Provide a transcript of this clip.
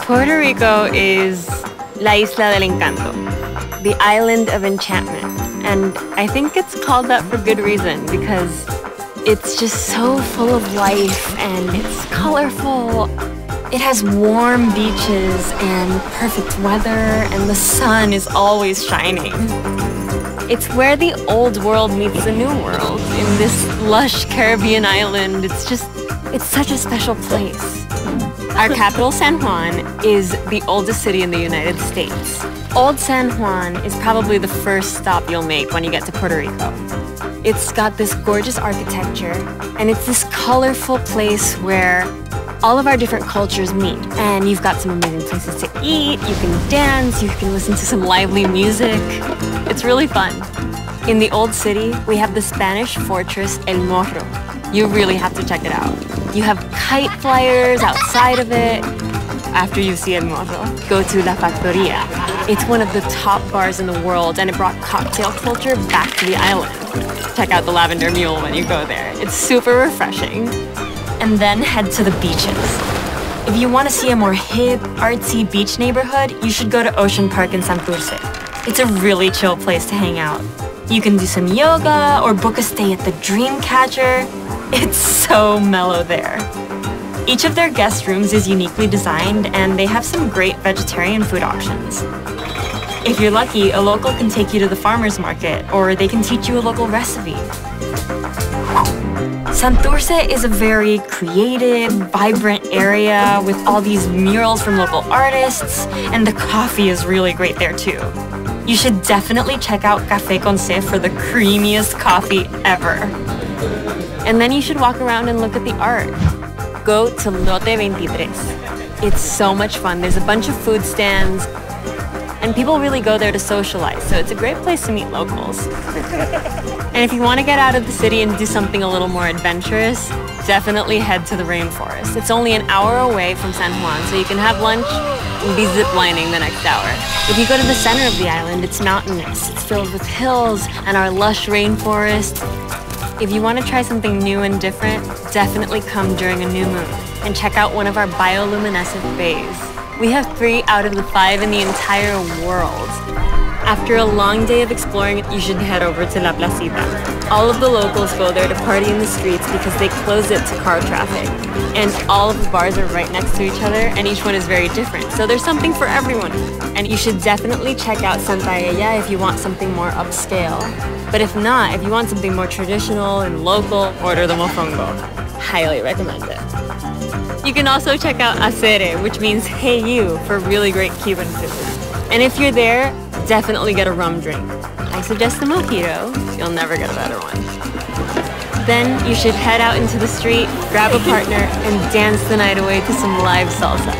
Puerto Rico is La Isla del Encanto, the island of enchantment. And I think it's called that for good reason, because it's just so full of life and it's colorful. It has warm beaches and perfect weather, and the sun is always shining. It's where the old world meets the new world in this lush Caribbean island. It's such a special place. Our capital, San Juan, is the oldest city in the United States. Old San Juan is probably the first stop you'll make when you get to Puerto Rico. It's got this gorgeous architecture, and it's this colorful place where all of our different cultures meet. And you've got some amazing places to eat, you can dance, you can listen to some lively music. It's really fun. In the old city, we have the Spanish fortress El Morro. You really have to check it out. You have kite flyers outside of it. After you see El Morro, go to La Factoria. It's one of the top bars in the world, and it brought cocktail culture back to the island. Check out the Lavender Mule when you go there. It's super refreshing. And then head to the beaches. If you want to see a more hip, artsy beach neighborhood, you should go to Ocean Park in Santurce. It's a really chill place to hang out. You can do some yoga or book a stay at the Dreamcatcher. It's so mellow there. Each of their guest rooms is uniquely designed, and they have some great vegetarian food options. If you're lucky, a local can take you to the farmer's market, or they can teach you a local recipe. Santurce is a very creative, vibrant area with all these murals from local artists, and the coffee is really great there too. You should definitely check out Café con C for the creamiest coffee ever. And then you should walk around and look at the art. Go to Lote 23. It's so much fun. There's a bunch of food stands, and people really go there to socialize, so it's a great place to meet locals. And if you want to get out of the city and do something a little more adventurous, definitely head to the rainforest. It's only an hour away from San Juan, so you can have lunch and be ziplining the next hour. If you go to the center of the island, it's mountainous. It's filled with hills and our lush rainforest. If you want to try something new and different, definitely come during a new moon and check out one of our bioluminescent bays. We have 3 out of the 5 in the entire world. After a long day of exploring, you should head over to La Placita. All of the locals go there to party in the streets because they close it to car traffic. And all of the bars are right next to each other, and each one is very different. So there's something for everyone. And you should definitely check out Santa Ella if you want something more upscale. But if not, if you want something more traditional and local, order the mofongo. Highly recommend it. You can also check out Acere, which means hey you, for really great Cuban food. And if you're there, definitely get a rum drink. I suggest a mojito. You'll never get a better one. Then you should head out into the street, grab a partner, and dance the night away to some live salsa.